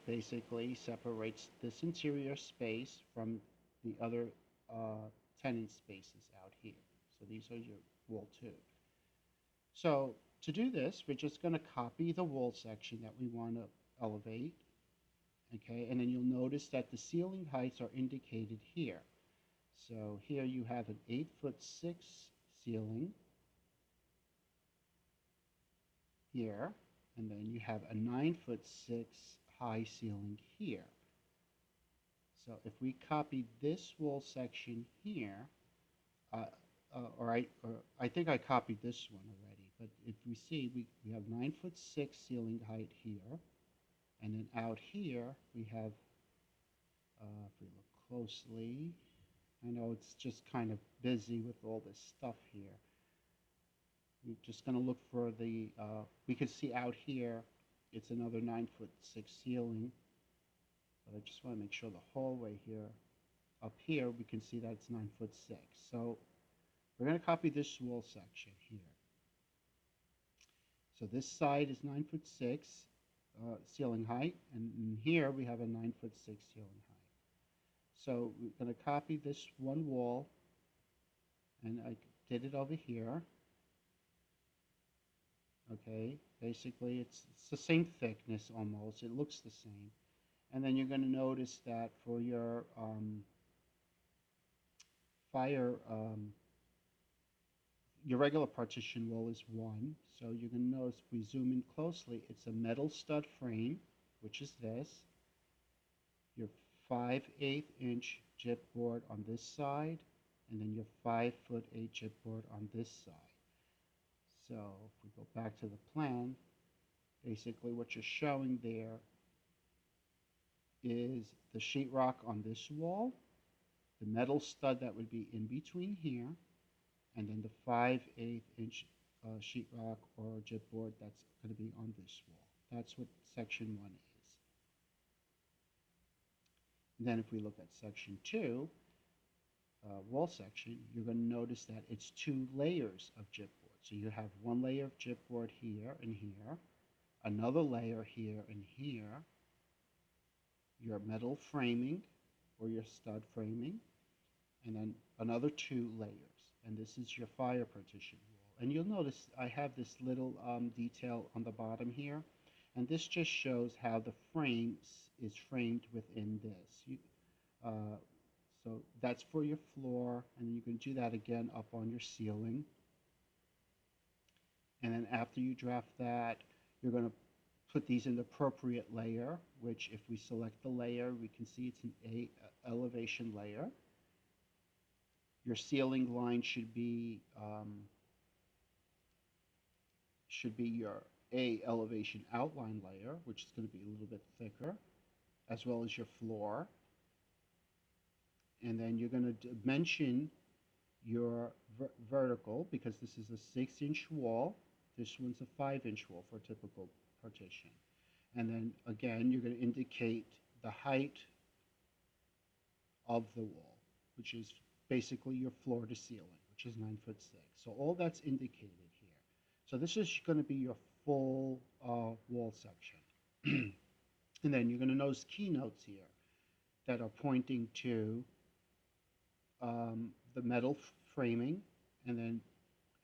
basically separates this interior space from the other tenant spaces out here. So these are your wall two. So to do this, we're just going to copy the wall section that we want to elevate. Okay, and then you'll notice that the ceiling heights are indicated here. So here you have an 8'6" ceiling here, and then you have a 9'6" high ceiling here. So if we copy this wall section here, uh, or I think I copied this one already, but if we see, we have 9'6" ceiling height here, and then out here we have, if we look closely, I know it's just kind of busy with all this stuff here. We're just going to look for the, we can see out here, it's another 9'6" ceiling, but I just want to make sure the hallway here, up here, we can see that it's 9'6". So we're going to copy this wall section here. So this side is 9'6" ceiling height, and in here we have a 9'6" ceiling height. So we're going to copy this one wall, and I did it over here. Okay, basically it's the same thickness almost. It looks the same. And then you're going to notice that for your fire, your regular partition wall is 1. So you're going to notice if we zoom in closely, it's a metal stud frame, which is this. Your 5/8 inch chipboard on this side, and then your 5'8" chipboard on this side. So if we go back to the plan, basically what you're showing there is the sheetrock on this wall, the metal stud that would be in between here, and then the 5/8 inch sheetrock or chipboard that's going to be on this wall. That's what section 1 is. And then if we look at section 2, wall section, you're going to notice that it's 2 layers of chipboard. So you have one layer of chipboard here and here, another layer here and here, your metal framing or your stud framing, and then another 2 layers. And this is your fire partition wall. And you'll notice I have this little detail on the bottom here, and this just shows how the frame is framed within this. So that's for your floor, and you can do that again up on your ceiling. And then after you draft that, you're going to put these in the appropriate layer, which if we select the layer, we can see it's an A elevation layer. Your ceiling line should be your A elevation outline layer, which is going to be a little bit thicker, as well as your floor. And then you're going to dimension your vertical, because this is a 6-inch wall. This one's a 5-inch wall for a typical partition. And then again, you're going to indicate the height of the wall, which is basically your floor to ceiling, which is 9'6". So all that's indicated here. So this is going to be your full wall section. And then you're going to notice keynotes here that are pointing to the metal framing, and then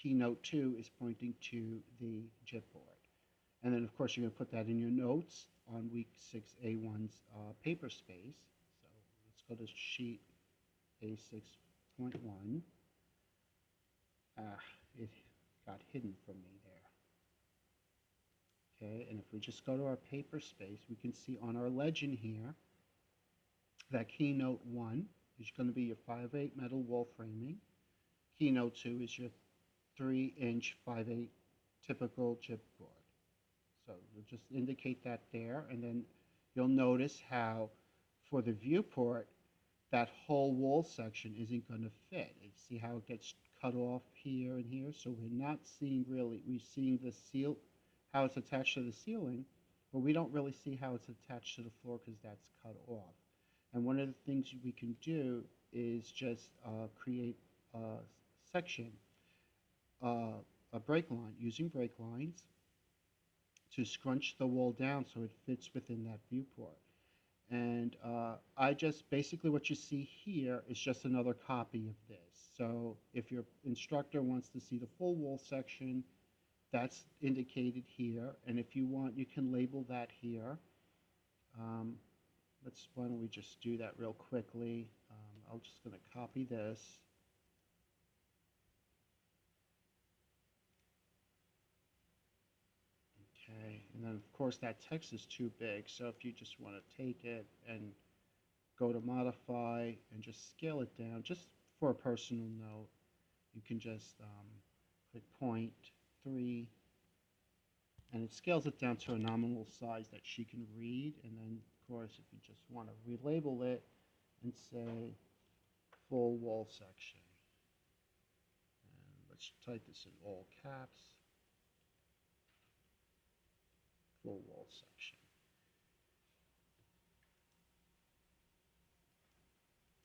keynote 2 is pointing to the chipboard. And then of course you're going to put that in your notes on week 6A1's paper space. So let's go to sheet A6.1. It got hidden from me there. Okay, and if we just go to our paper space, we can see on our legend here that keynote 1 is going to be your 5/8 metal wall framing. Keynote 2 is your 3-inch 5/8 typical chipboard. So we'll just indicate that there, and then you'll notice how for the viewport, that whole wall section isn't going to fit. And see how it gets cut off here and here? So we're not seeing really, we're seeing the how it's attached to the ceiling, but we don't really see how it's attached to the floor because that's cut off. And one of the things we can do is just create a section, a break line, using break lines. to scrunch the wall down so it fits within that viewport. And I just, basically what you see here is just another copy of this. So if your instructor wants to see the full wall section, that's indicated here. And if you want, you can label that here. Um, why don't we just do that real quickly. I'm just going to copy this. Okay, and then of course that text is too big, so if you just want to take it and go to modify and just scale it down, just for a personal note, you can just click 0.3, and it scales it down to a nominal size that she can read. And then of course if you just want to relabel it and say full wall section, and let's type this in all caps, full wall section.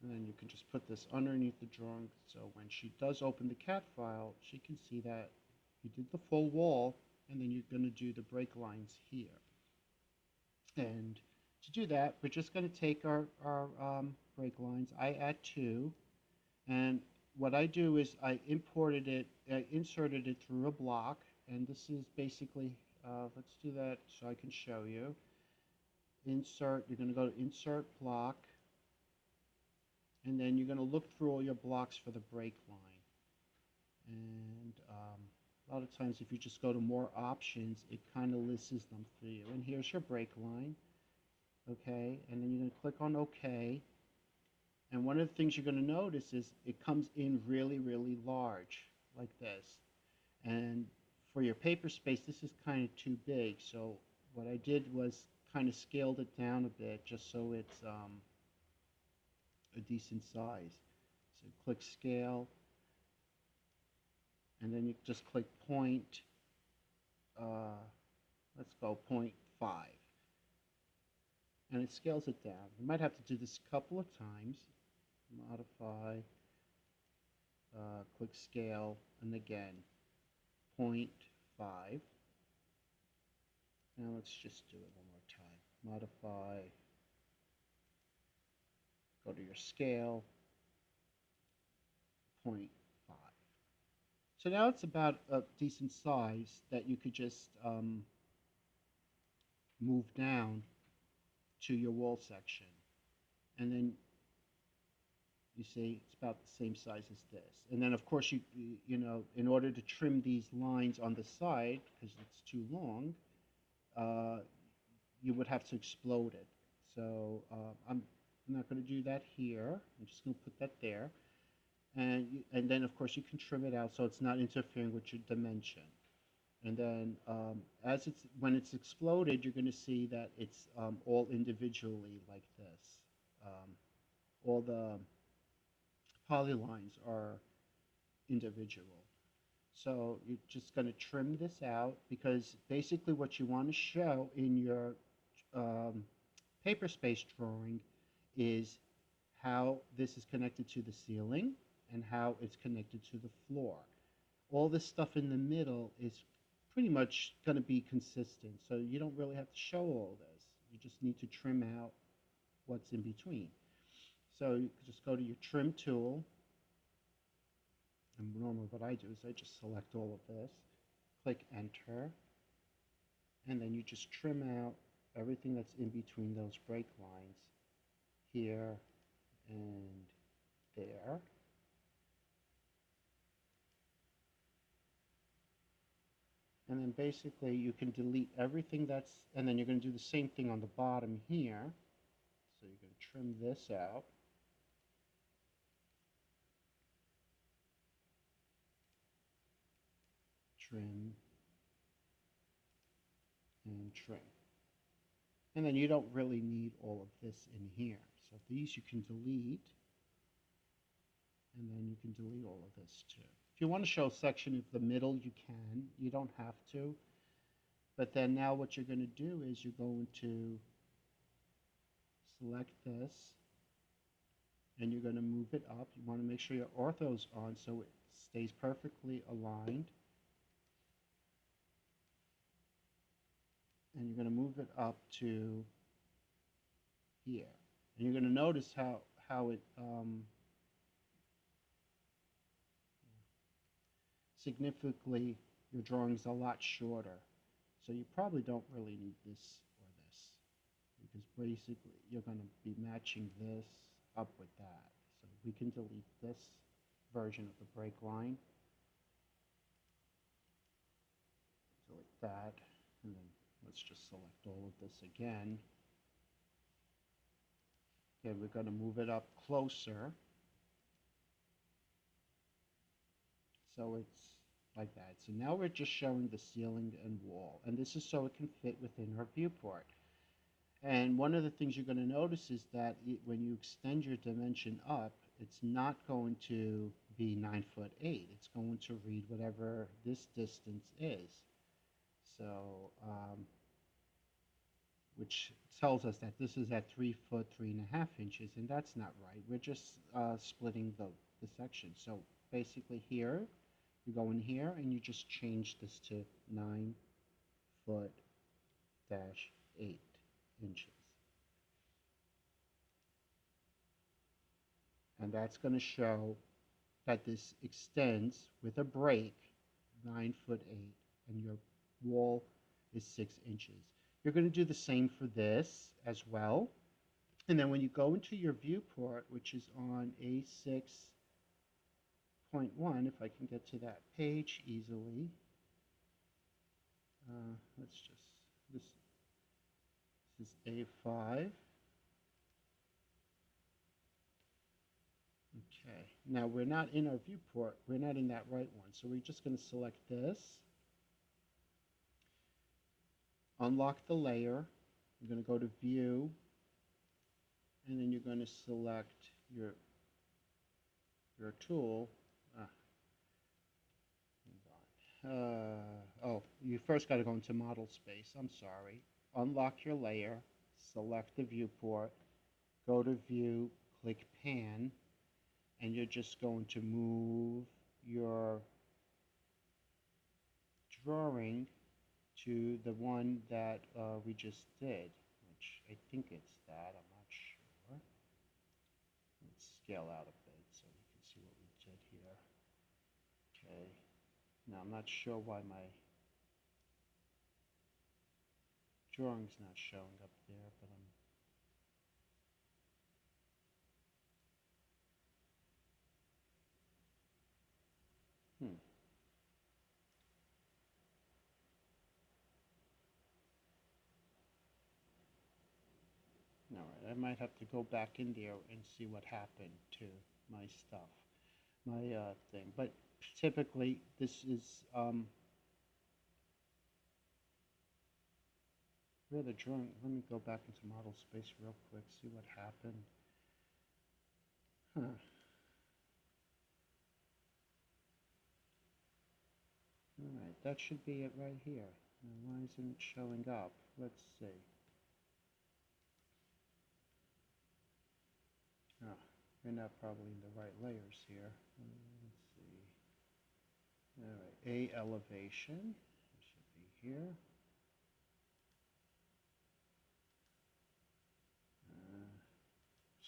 And then you can just put this underneath the drawing, so when she does open the CAD file, she can see that you did the full wall, and then you're going to do the break lines here. And to do that, we're just going to take our break lines. I add 2, and what I do is I inserted it through a block, and this is basically, let's do that so I can show you. Insert, you're going to go to Insert Block, and then you're going to look through all your blocks for the break line. And a lot of times if you just go to more options, it kind of lists them for you. And here's your break line. Okay, and then you're going to click on OK. And one of the things you're going to notice is it comes in really, really large, like this. And for your paper space, this is kind of too big. So what I did was kind of scaled it down a bit just so it's a decent size. So click scale, and then you just click point, let's go 0.5, and it scales it down. You might have to do this a couple of times. Modify, click scale, and again 0.5. Now let's just do it one more time. Modify, go to your scale, 0.5. So now it's about a decent size that you could just move down to your wall section. And then you see it's about the same size as this. And then of course you know, in order to trim these lines on the side, because it's too long, you would have to explode it. So I'm not going to do that here. I'm just going to put that there. And then of course you can trim it out so it's not interfering with your dimension. And then when it's exploded, you're going to see that it's all individually like this. All the polylines are individual. So you're just going to trim this out, because basically what you want to show in your paper space drawing is how this is connected to the ceiling and how it's connected to the floor. All this stuff in the middle is pretty much going to be consistent, so you don't really have to show all this. You just need to trim out what's in between. So you just go to your trim tool, and normally what I do is I just select all of this, click enter, and then you just trim out everything that's in between those break lines here and there. And then basically you can delete everything that's, and then you're going to do the same thing on the bottom here. So you're going to trim this out. Trim and trim. And then you don't really need all of this in here. So these you can delete, and then you can delete all of this too. If you want to show a section of the middle, you can. You don't have to. But then now what you're going to do is you're going to select this, and you're going to move it up. You want to make sure your ortho's on so it stays perfectly aligned. and you're going to move it up to here. And you're going to notice how it significantly, your drawing's a lot shorter. So you probably don't really need this or this, because basically you're going to be matching this up with that. So we can delete this version of the break line, delete that, and then let's just select all of this again. Okay, we're going to move it up closer, so it's like that. So now we're just showing the ceiling and wall, and this is so it can fit within our viewport. And one of the things you're going to notice is that when you extend your dimension up, it's not going to be 9'8". It's going to read whatever this distance is. So, which tells us that this is at 3 foot 3.5 inches, and that's not right. We're just splitting the section. So basically here, you go in here and you just change this to 9 foot dash 8 inches. And that's going to show that this extends with a break 9 foot 8, and your wall is 6 inches. You're going to do the same for this as well. And then when you go into your viewport, which is on A6.1, if I can get to that page easily, let's just, this is A5. Okay, now we're not in our viewport, we're not in that right one, so we're just going to select this, unlock the layer, you're going to go to View, and then you're going to select your tool. Oh, you first got to go into Model Space, I'm sorry. Unlock your layer, select the viewport, go to View, click Pan, and you're just going to move your drawing to the one that we just did, which I think it's that, I'm not sure. Let's scale out a bit so we can see what we did here. Okay, now I'm not sure why my drawing's not showing up there, but I'm All right, I might have to go back in there and see what happened to my stuff, my thing. But typically, this is where the drawing. Let me go back into Model Space real quick, see what happened. Huh. All right, that should be it right here. Now, why isn't it showing up? Let's see. Oh, we're not probably in the right layers here. Let's see. All right, A elevation. It should be here.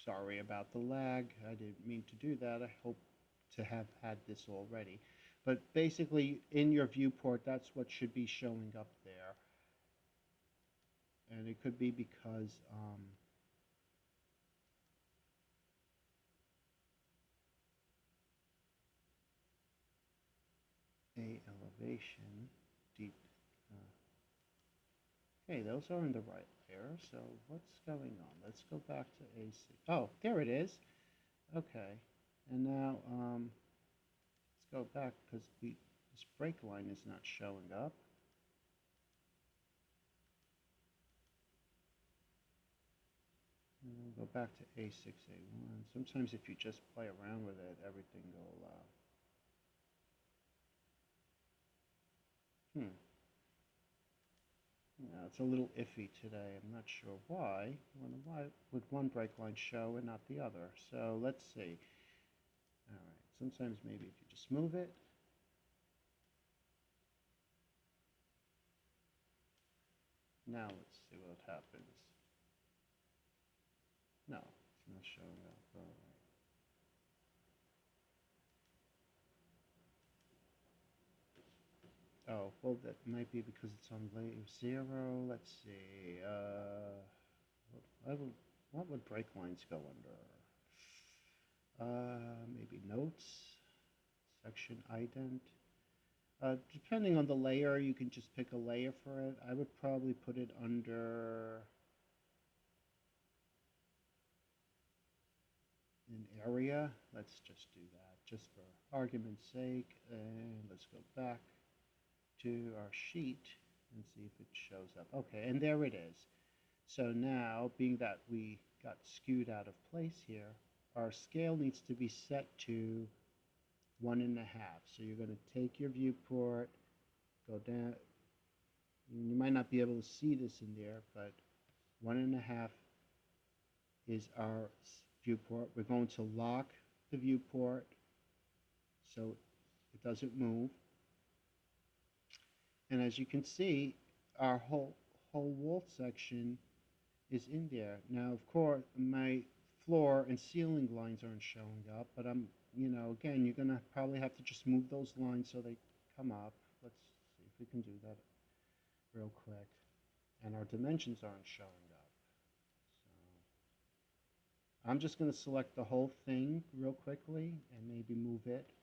Sorry about the lag. I didn't mean to do that. I hope to have had this already. But basically, in your viewport, that's what should be showing up there. And it could be because A elevation, deep. Okay, those are in the right layer. So what's going on? Let's go back to A6. Oh, there it is. Okay. And now let's go back because this break line is not showing up. And go back to A6, A1. Sometimes if you just play around with it, everything will, Yeah, it's a little iffy today. I'm not sure why. Why would one break line show and not the other? So let's see. All right, sometimes maybe if you just move it. Now let's see what happens. No, it's not showing up. All right. Oh, well, that might be because it's on layer 0. Let's see. What would break lines go under? Maybe notes, section ident. Depending on the layer, you can just pick a layer for it. I would probably put it under an area. Let's just do that, just for argument's sake. And let's go back to our sheet and see if it shows up. Okay, and there it is. So now, being that we got skewed out of place here, our scale needs to be set to 1.5. So you're going to take your viewport, go down. You might not be able to see this in there, but 1.5 is our viewport. We're going to lock the viewport so it doesn't move. And as you can see, our whole wall section is in there. Now, of course, my floor and ceiling lines aren't showing up, but again, you're gonna probably have to just move those lines so they come up. Let's see if we can do that real quick. And our dimensions aren't showing up. So I'm just gonna select the whole thing real quickly and maybe move it.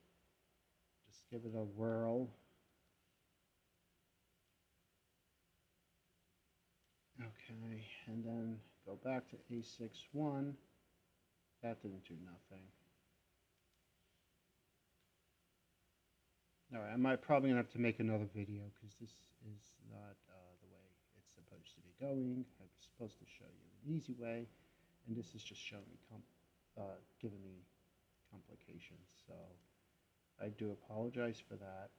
Just give it a whirl. Okay, and then go back to A61. That didn't do nothing. All right, I might probably gonna have to make another video because this is not the way it's supposed to be going. I'm supposed to show you an easy way, and this is just showing me giving me complications. So I do apologize for that.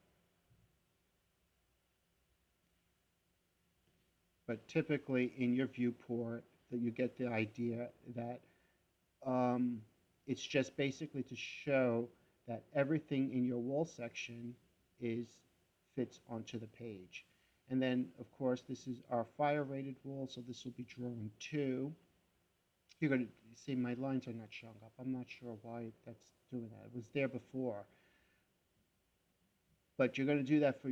But typically in your viewport, that you get the idea that it's just basically to show that everything in your wall section fits onto the page. And then, of course, this is our fire rated wall, so this will be drawing 2. You're going to see my lines are not showing up. I'm not sure why that's doing that. It was there before. But you're going to do that for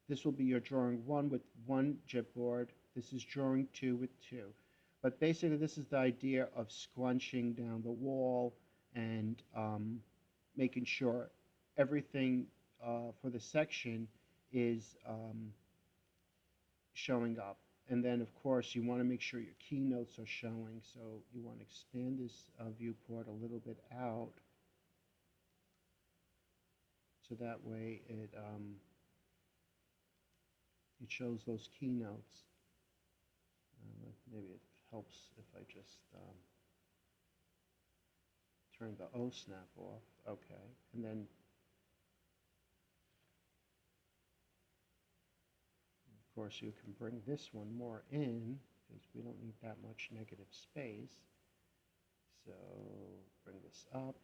this will be your drawing 1 with 1 chipboard. This is drawing 2 with 2. But basically, this is the idea of scrunching down the wall and making sure everything for the section is showing up. And then, of course, you want to make sure your keynotes are showing. So you want to expand this viewport a little bit out. So that way it shows those keynotes. Maybe it helps if I just turn the O snap off. Okay, and then of course you can bring this one more in because we don't need that much negative space. So bring this up.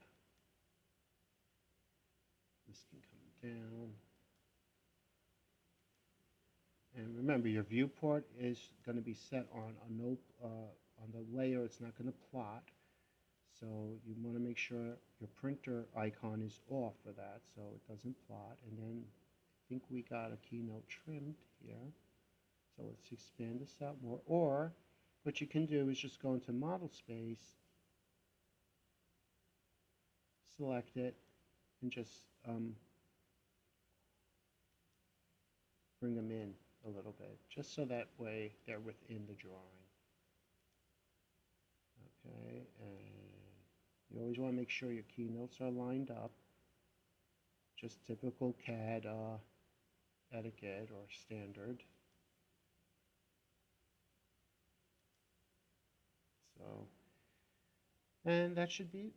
This can come down. And remember, your viewport is going to be set on on the layer. It's not going to plot. So you want to make sure your printer icon is off for that so it doesn't plot. And then I think we got a keynote trimmed here. So let's expand this out more. Or what you can do is just go into model space, select it, and just bring them in a little bit, just so that way they're within the drawing. Okay, and you always want to make sure your keynotes are lined up. Just typical CAD etiquette or standard. So, and that should do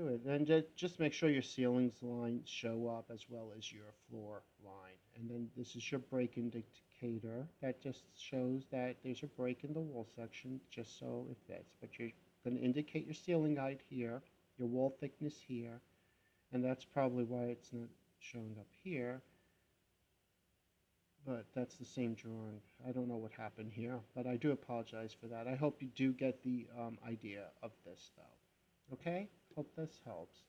it. And just make sure your ceilings lines show up as well as your floor line. And then this is your break indicator. That just shows that there's a break in the wall section, just so it fits. But you're going to indicate your ceiling height here, your wall thickness here, and that's probably why it's not showing up here. but that's the same drawing. I don't know what happened here, but I do apologize for that. I hope you do get the idea of this, though. Okay? Hope this helps.